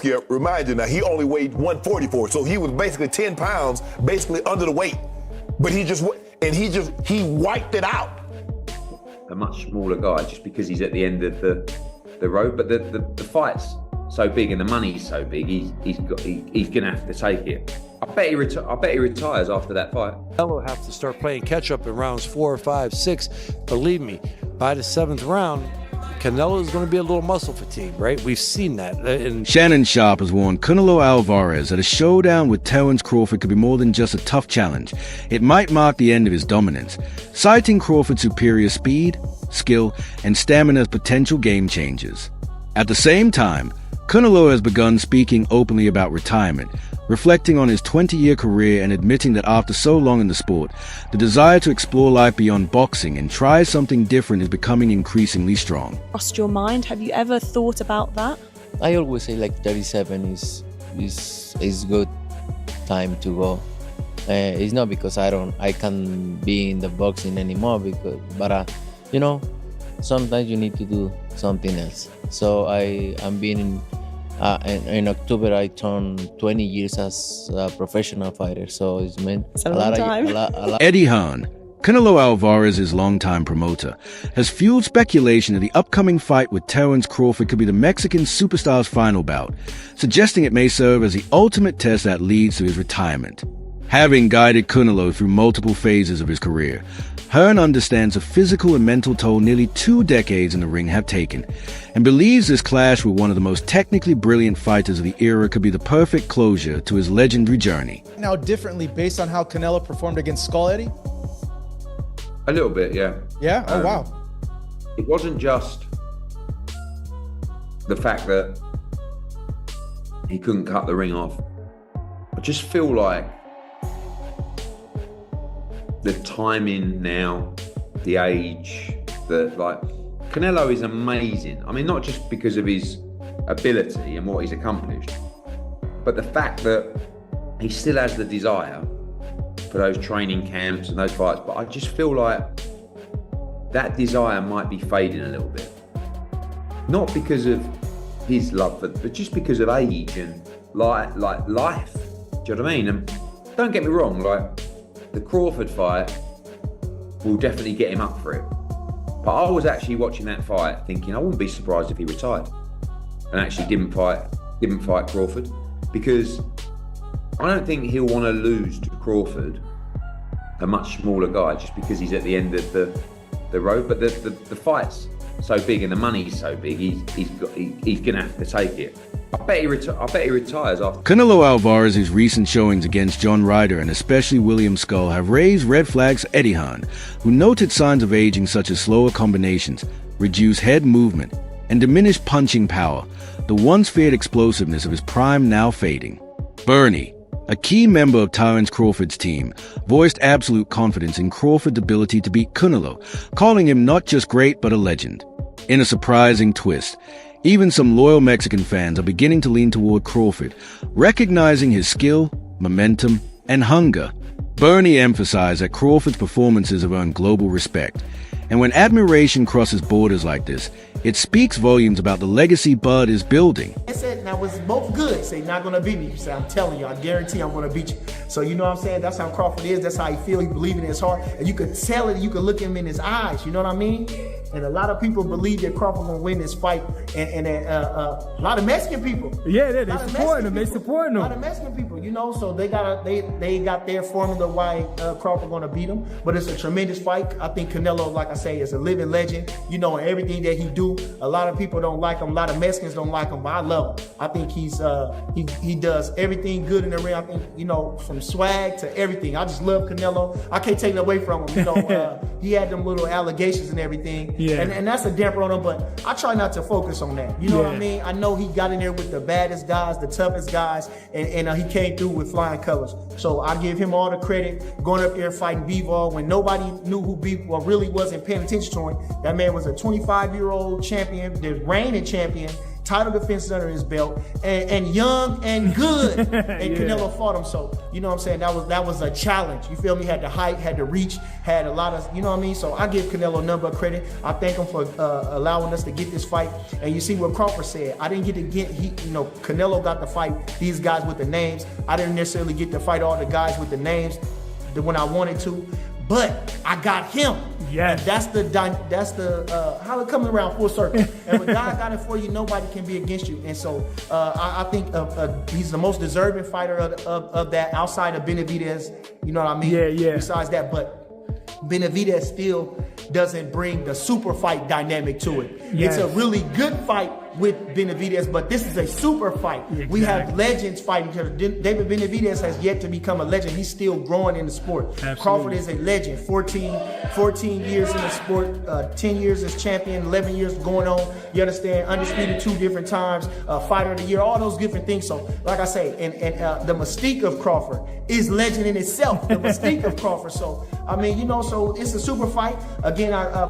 Skip, remind you now, he only weighed 144, so he was basically 10 pounds, basically under the weight. But he wiped it out. A much smaller guy, just because he's at the end of the road. But the fight's so big and the money's so big, he's gonna have to take it. I bet he retires after that fight. Canelo have to start playing catch up in rounds 4, 5, 6. Believe me, by the 7th round, Canelo is going to be a little muscle fatigued, right? We've seen that. Shannon Sharpe has warned Canelo Alvarez that a showdown with Terence Crawford could be more than just a tough challenge. It might mark the end of his dominance, citing Crawford's superior speed, skill, and stamina as potential game changers. At the same time, Canelo has begun speaking openly about retirement, reflecting on his 20-year career and admitting that after so long in the sport, the desire to explore life beyond boxing and try something different is becoming increasingly strong. Crossed your mind? Have you ever thought about that? I always say like 37 is good time to go. It's not because I can be in the boxing anymore, but sometimes you need to do something else. So I'm being in October I turned 20 years as a professional fighter, so it's meant a long time. Eddie Hearn, Canelo Alvarez's longtime promoter, has fueled speculation that the upcoming fight with Terence Crawford could be the Mexican superstar's final bout, suggesting it may serve as the ultimate test that leads to his retirement. Having guided Canelo through multiple phases of his career, Hearn understands the physical and mental toll nearly 2 decades in the ring have taken, and believes this clash with one of the most technically brilliant fighters of the era could be the perfect closure to his legendary journey. Now differently based on how Canelo performed against Skull Eddie? A little bit, yeah. Yeah? Oh, wow. It wasn't just the fact that he couldn't cut the ring off. I just feel like the timing now, the age, Canelo is amazing. I mean, not just because of his ability and what he's accomplished, but the fact that he still has the desire for those training camps and those fights. But I just feel like that desire might be fading a little bit. Not because of his love, but just because of age and like life. Do you know what I mean? And don't get me wrong, the Crawford fight will definitely get him up for it. But I was actually watching that fight thinking I wouldn't be surprised if he retired and actually didn't fight Crawford, because I don't think he'll want to lose to Crawford, a much smaller guy, just because he's at the end of the road. But the fight's so big and the money's so big, he's going to have to take it. I bet he retires after. Canelo Alvarez's recent showings against John Ryder and especially William Skull have raised red flags for Eddie Hearn, who noted signs of aging such as slower combinations, reduced head movement, and diminished punching power, the once feared explosiveness of his prime now fading. Bernie, a key member of Terence Crawford's team, voiced absolute confidence in Crawford's ability to beat Canelo, calling him not just great but a legend. In a surprising twist, even some loyal Mexican fans are beginning to lean toward Crawford, recognizing his skill, momentum, and hunger. Bernie emphasized that Crawford's performances have earned global respect, and when admiration crosses borders like this, it speaks volumes about the legacy Bud is building. I said, now it's both good. Say, not gonna beat me. You say, I'm telling you, I guarantee I'm gonna beat you. So you know what I'm saying? That's how Crawford is. That's how he feel. He believe in his heart, and you could tell it. You could look him in his eyes. You know what I mean? And a lot of people believe that Crawford gonna win this fight, and a lot of Mexican people. Yeah, they supporting him. They supporting him. A lot of Mexican people, so they got their formula why Crawford gonna beat him. But it's a tremendous fight. I think Canelo, like I say, is a living legend. And everything that he do. A lot of people don't like him. A lot of Mexicans don't like him, but I love him. I think he does everything good in the ring. I think from swag to everything. I just love Canelo. I can't take it away from him. He had them little allegations and everything. Yeah. And that's a damper on him, but I try not to focus on that. You know what I mean? I know he got in there with the baddest guys, the toughest guys, and he came through with flying colors. So I give him all the credit, going up there fighting Bivol when nobody knew who Bivol really wasn't paying attention to him. That man was a 25-year-old champion, the reigning champion, title defenses under his belt, and young and good. And Canelo fought him. So, you know what I'm saying? That was a challenge. You feel me? Had the height, had the reach, had a lot of, you know what I mean? So I give Canelo none but credit. I thank him for allowing us to get this fight. And you see what Crawford said. I didn't get to get, Canelo got to fight these guys with the names. I didn't necessarily get to fight all the guys with the names when I wanted to, but I got him. Yeah, that's the how it coming around full circle. And when God got it for you, nobody can be against you. And so I think he's the most deserving fighter of that outside of Benavidez. You know what I mean? Yeah. Besides that, but Benavidez still doesn't bring the super fight dynamic to it. Yes. It's a really good fight with Benavidez, but this is a super fight. Exactly. We have legends fighting each other. David Benavidez has yet to become a legend. He's still growing in the sport. Absolutely. Crawford is a legend. 14 years in the sport, 10 years as champion, 11 years going on. You understand? Undisputed 2 different times, fighter of the year, all those different things. So, like I say, and the mystique of Crawford is legend in itself. The mystique of Crawford. So, I mean, so it's a super fight. Again,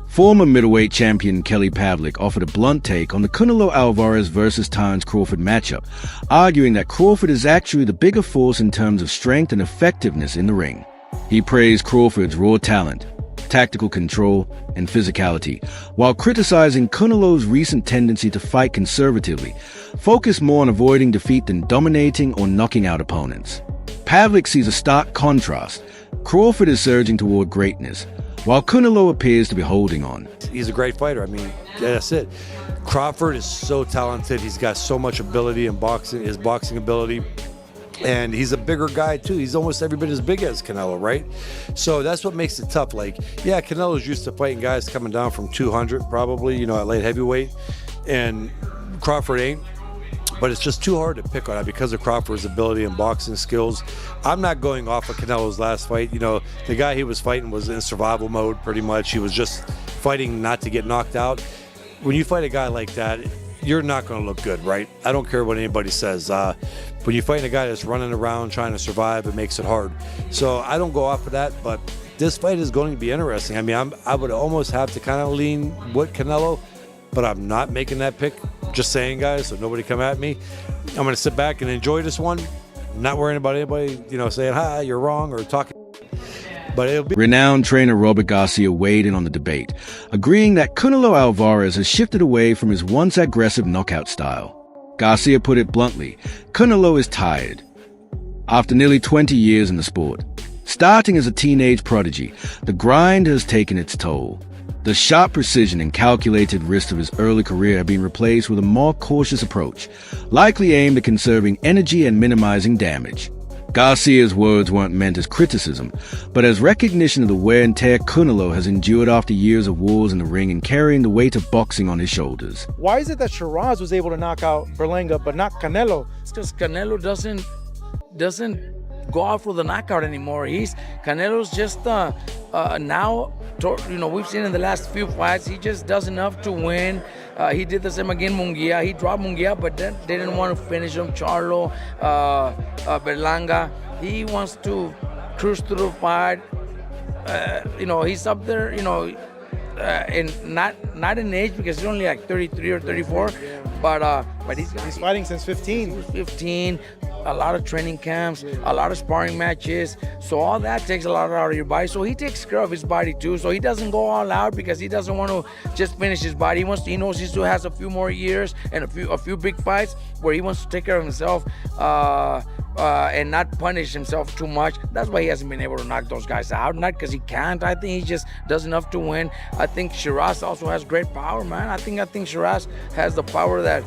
Former middleweight champion Kelly Pavlik offered a blunt take on the Canelo Alvarez versus Terence Crawford matchup, arguing that Crawford is actually the bigger force in terms of strength and effectiveness in the ring. He praised Crawford's raw talent, tactical control, and physicality, while criticizing Canelo's recent tendency to fight conservatively, focused more on avoiding defeat than dominating or knocking out opponents. Pavlik sees a stark contrast. Crawford is surging toward greatness, while Canelo appears to be holding on. He's a great fighter. I mean, that's it. Crawford is so talented. He's got so much ability in boxing, his boxing ability. And he's a bigger guy too. He's almost every bit as big as Canelo, right? So that's what makes it tough. Like, yeah, Canelo's used to fighting guys coming down from 200 probably, at light heavyweight. And Crawford ain't. But it's just too hard to pick on it because of Crawford's ability and boxing skills. I'm not going off of Canelo's last fight. The guy he was fighting was in survival mode pretty much. He was just fighting not to get knocked out. When you fight a guy like that, you're not going to look good, right? I don't care what anybody says. When you fight a guy that's running around trying to survive, it makes it hard. So I don't go off of that, but this fight is going to be interesting. I mean, I would almost have to kind of lean with Canelo, but I'm not making that pick. Just saying, guys, so nobody come at me. I'm going to sit back and enjoy this one. I'm not worrying about anybody, saying, hi, you're wrong, or talking. But it'll be. Renowned trainer Robert Garcia weighed in on the debate, agreeing that Canelo Alvarez has shifted away from his once aggressive knockout style. Garcia put it bluntly, Canelo is tired. After nearly 20 years in the sport, starting as a teenage prodigy, the grind has taken its toll. The sharp precision and calculated risk of his early career have been replaced with a more cautious approach, likely aimed at conserving energy and minimizing damage. Garcia's words weren't meant as criticism, but as recognition of the wear and tear Canelo has endured after years of wars in the ring and carrying the weight of boxing on his shoulders. Why is it that Shiraz was able to knock out Berlanga, but not Canelo? It's because Canelo doesn't go out for the knockout anymore. Canelo's just now, we've seen in the last few fights, he just does enough to win. He did the same again Munguia. He dropped Munguia, but then they didn't want to finish him. Charlo, Berlanga. He wants to cruise through the fight. He's up there, and not in age because he's only like 33 or 34, but he's fighting since 15. 15. A lot of training camps, a lot of sparring matches. So all that takes a lot out of your body. So he takes care of his body too. So he doesn't go all out because he doesn't want to just finish his body. He knows he still has a few more years and a few big fights where he wants to take care of himself and not punish himself too much. That's why he hasn't been able to knock those guys out. Not because he can't. I think he just does enough to win. I think Shiraz also has great power, man. I think Shiraz has the power that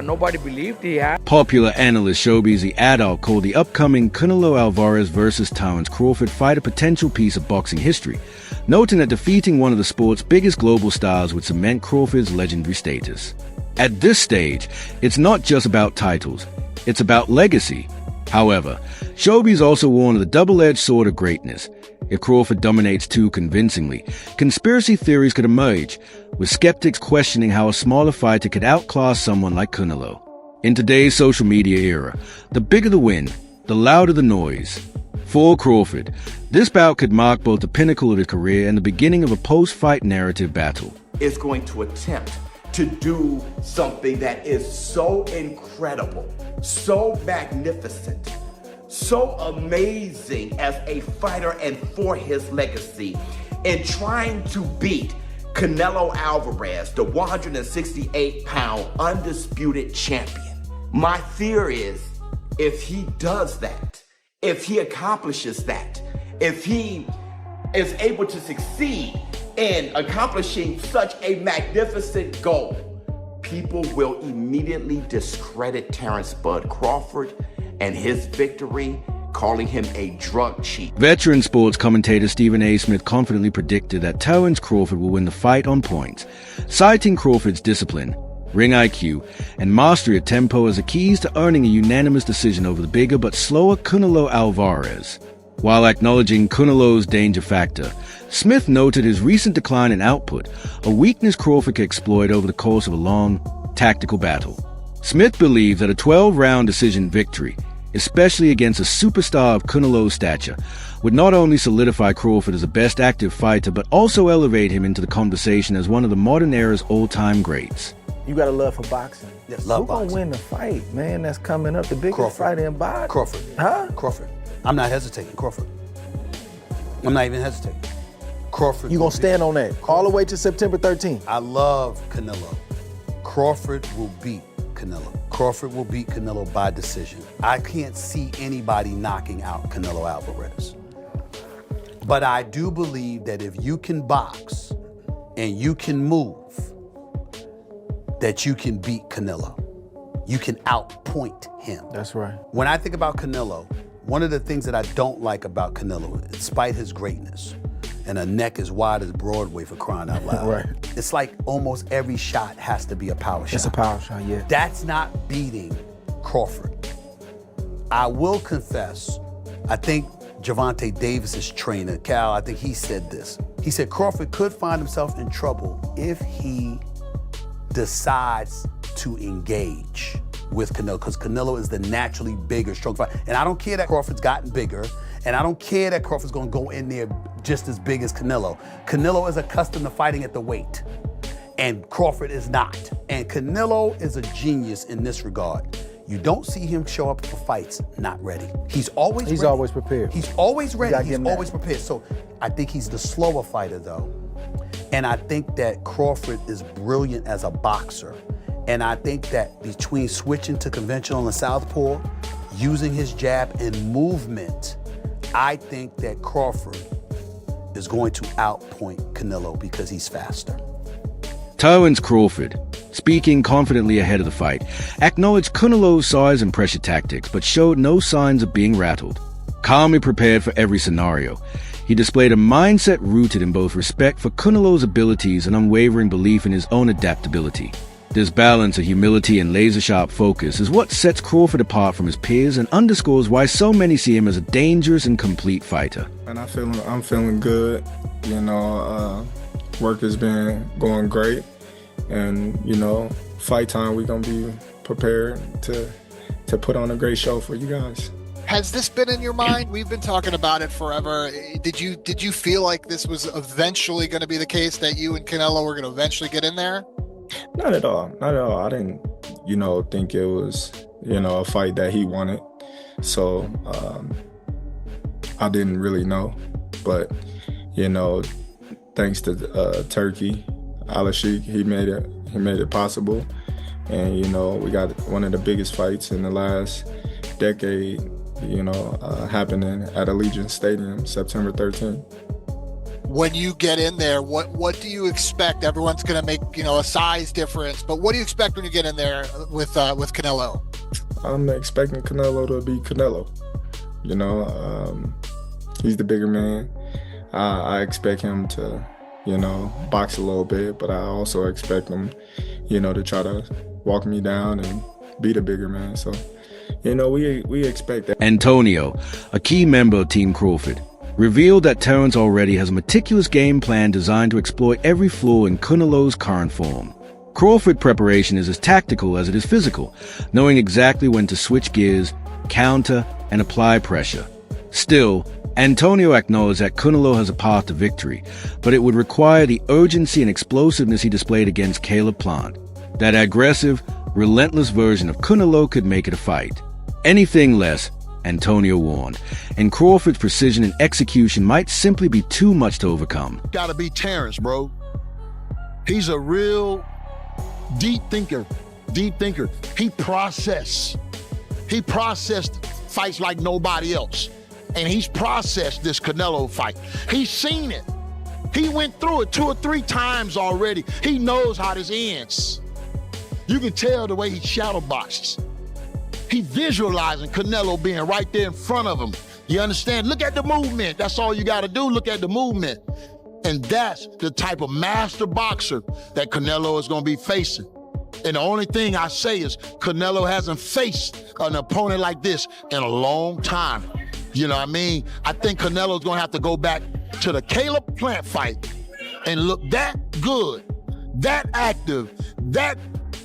nobody believed he had. Popular analyst Shobizi Adal called the upcoming Canelo Alvarez versus Terence Crawford fight a potential piece of boxing history, noting that defeating one of the sport's biggest global stars would cement Crawford's legendary status. At this stage, it's not just about titles, it's about legacy. However, Shobi's also warned of the double-edged sword of greatness. If Crawford dominates too convincingly, conspiracy theories could emerge, with skeptics questioning how a smaller fighter could outclass someone like Canelo. In today's social media era, the bigger the win, the louder the noise. For Crawford, this bout could mark both the pinnacle of his career and the beginning of a post-fight narrative battle. Is going to attempt to do something that is so incredible, so magnificent, so amazing as a fighter and for his legacy, in trying to beat Canelo Alvarez, the 168-pound undisputed champion. My fear is, if he does that, if he accomplishes that, if he is able to succeed in accomplishing such a magnificent goal, people will immediately discredit Terence Bud Crawford and his victory, calling him a drug cheat. Veteran sports commentator Stephen A. Smith confidently predicted that Terence Crawford will win the fight on points, citing Crawford's discipline, ring IQ, and mastery of tempo as the keys to earning a unanimous decision over the bigger but slower Canelo Alvarez. While acknowledging Canelo's danger factor, Smith noted his recent decline in output, a weakness Crawford could exploit over the course of a long, tactical battle. Smith believed that a 12-round decision victory, especially against a superstar of Canelo's stature, would not only solidify Crawford as the best active fighter, but also elevate him into the conversation as one of the modern era's all-time greats. You got a love for boxing. Yes, love Who boxing. gonna win the fight, man? That's coming up, the biggest Crawford. fighter in boxing. Crawford. Huh? Crawford. I'm not hesitating. Crawford. I'm not even hesitating. Crawford. You gonna stand on that all the way to September 13th? I love Canelo. Crawford will beat Canelo. Crawford will beat Canelo by decision. I can't see anybody knocking out Canelo Alvarez. But I do believe that if you can box and you can move, that you can beat Canelo. You can outpoint him. That's right. When I think about Canelo, one of the things that I don't like about Canelo, despite his greatness, and a neck as wide as Broadway for crying out loud. Right. It's like almost every shot has to be a power shot. It's a power shot, yeah. That's not beating Crawford. I will confess, I think Gervonta Davis's trainer, Cal, I think he said this. He said Crawford could find himself in trouble if he decides to engage with Canelo, because Canelo is the naturally bigger, strong fighter. And I don't care that Crawford's gotten bigger, and I don't care that Crawford's gonna go in there just as big as Canelo. Canelo is accustomed to fighting at the weight, and Crawford is not. And Canelo is a genius in this regard. You don't see him show up for fights not ready. He's always ready. Always prepared. He's always ready. He's give him that. always prepared. So I think he's the slower fighter, though. And I think that Crawford is brilliant as a boxer. And I think that between switching to conventional and southpaw, using his jab and movement, I think that Crawford is going to outpoint Canelo because he's faster. Terence Crawford, speaking confidently ahead of the fight, acknowledged Canelo's size and pressure tactics, but showed no signs of being rattled. Calmly prepared for every scenario, he displayed a mindset rooted in both respect for Canelo's abilities and unwavering belief in his own adaptability. This balance of humility and laser-sharp focus is what sets Crawford apart from his peers and underscores why so many see him as a dangerous and complete fighter. And I'm feeling good. You know, work has been going great. And, you know, fight time, we're going to be prepared to put on a great show for you guys. Has this been in your mind? We've been talking about it forever. Did you feel like this was eventually going to be the case, that you and Canelo were going to eventually get in there? Not at all. Not at all. I didn't, you know, think it was, you know, a fight that he wanted. So I didn't really know. But, you know, thanks to Turkey, Alashik, he made it possible. And, you know, we got one of the biggest fights in the last decade, you know, happening at Allegiant Stadium, September 13th. When you get in there, what do you expect? Everyone's going to make, you know, a size difference, but what do you expect when you get in there with Canelo? I'm expecting Canelo to be Canelo. You know, he's the bigger man. I expect him to, you know, box a little bit, but I also expect him, you know, to try to walk me down and be the bigger man. So, you know, we expect that. Antonio, a key member of Team Crawford, revealed that Terence already has a meticulous game plan designed to exploit every flaw in Canelo's current form. Crawford preparation is as tactical as it is physical, knowing exactly when to switch gears, counter, and apply pressure. Still, Antonio acknowledged that Canelo has a path to victory, but it would require the urgency and explosiveness he displayed against Caleb Plant. That aggressive, relentless version of Canelo could make it a fight. Anything less, Antonio warned, and Crawford's precision and execution might simply be too much to overcome. Gotta be Terence, bro. He's a real deep thinker. He processed fights like nobody else. And he's processed this Canelo fight. He's seen it. He went through it 2 or 3 times already. He knows how this ends. You can tell the way he shadow boxes. He visualizing Canelo being right there in front of him. You understand? Look at the movement. That's all you got to do. Look at the movement. And that's the type of master boxer that Canelo is going to be facing. And the only thing I say is Canelo hasn't faced an opponent like this in a long time. You know what I mean? I think Canelo's going to have to go back to the Caleb Plant fight and look that good, that active, that,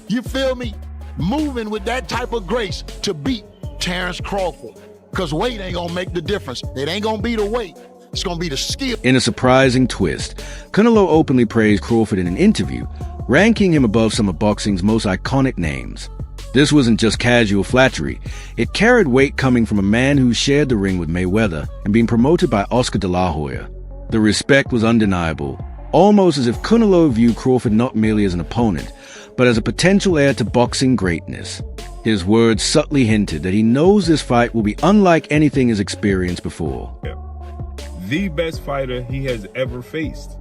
you feel me, moving with that type of grace to beat Terence Crawford. Because weight ain't going to make the difference. It ain't going to be the weight. It's going to be the skill. In a surprising twist, Canelo openly praised Crawford in an interview, ranking him above some of boxing's most iconic names. This wasn't just casual flattery. It carried weight coming from a man who shared the ring with Mayweather and being promoted by Oscar de la Hoya. The respect was undeniable, almost as if Canelo viewed Crawford not merely as an opponent, but as a potential heir to boxing greatness. His words subtly hinted that he knows this fight will be unlike anything he's experienced before. The best fighter he has ever faced.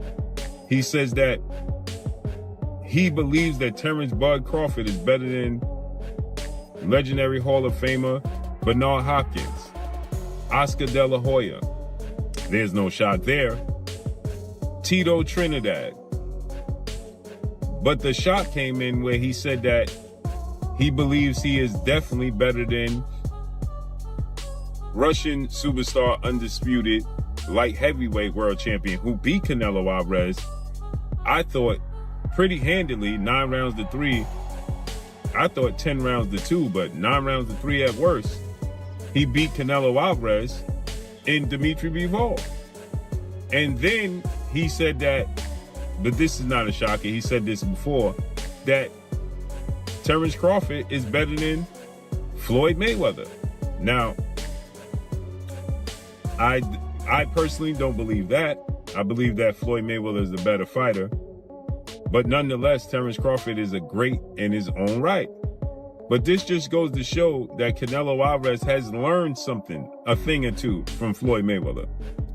He says that he believes that Terence Bud Crawford is better than legendary Hall of Famer Bernard Hopkins, Oscar de la Hoya. There's no shot there. Tito Trinidad. But the shot came in where he said that he believes he is definitely better than Russian superstar Undisputed light heavyweight world champion who beat Canelo Alvarez, I thought, pretty handily, 9 rounds to 3. I thought 10 rounds to 2, but 9 rounds to 3 at worst. He beat Canelo Alvarez in Dimitri Bivol. And then he said that, but this is not a shocker, he said this before, that Terence Crawford is better than Floyd Mayweather. Now, I personally don't believe that. I believe that Floyd Mayweather is the better fighter. But nonetheless, Terence Crawford is a great in his own right. But this just goes to show that Canelo Alvarez has learned something, a thing or two, from Floyd Mayweather.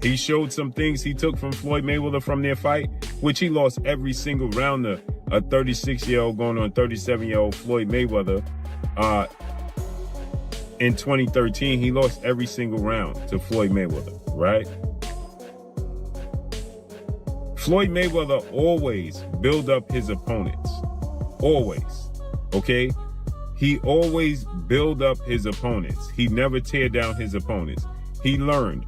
He showed some things he took from Floyd Mayweather from their fight, which he lost every single round to a 36-year-old going on 37-year-old Floyd Mayweather. In 2013, he lost every single round to Floyd Mayweather, right? Floyd Mayweather always build up his opponents. Always, okay? He always build up his opponents. He never tear down his opponents. He learned,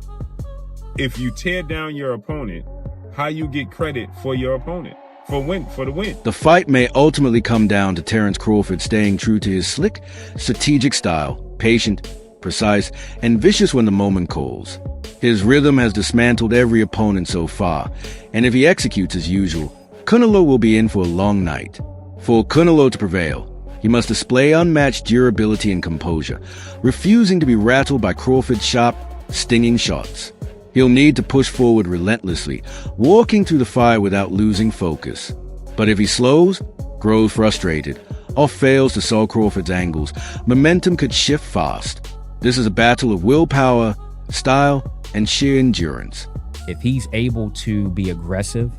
if you tear down your opponent, how you get credit for your opponent, for the win. The fight may ultimately come down to Terence Crawford staying true to his slick, strategic style, patient, precise, and vicious when the moment calls. His rhythm has dismantled every opponent so far, and if he executes as usual, Canelo will be in for a long night. For Canelo to prevail, he must display unmatched durability and composure, refusing to be rattled by Crawford's sharp, stinging shots. He'll need to push forward relentlessly, walking through the fire without losing focus. But if he slows, grows frustrated, or fails to solve Crawford's angles, momentum could shift fast. This is a battle of willpower, style, and sheer endurance. If he's able to be aggressive,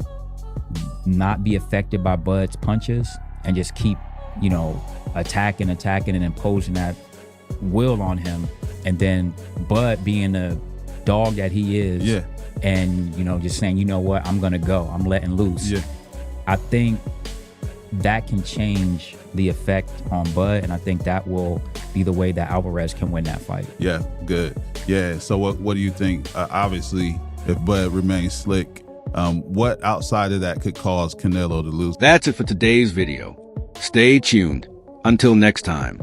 not be affected by Bud's punches, and just keep, attacking and imposing that will on him, and then Bud being the dog that he is, and just saying, you know what, I'm gonna go, I'm letting loose. I think that can change the effect on Bud, and I think that will be the way that Alvarez can win that fight. Yeah, good. Yeah, so what do you think? Obviously, if Bud remains slick, what outside of that could cause Canelo to lose? That's it for today's video. Stay tuned. Until next time.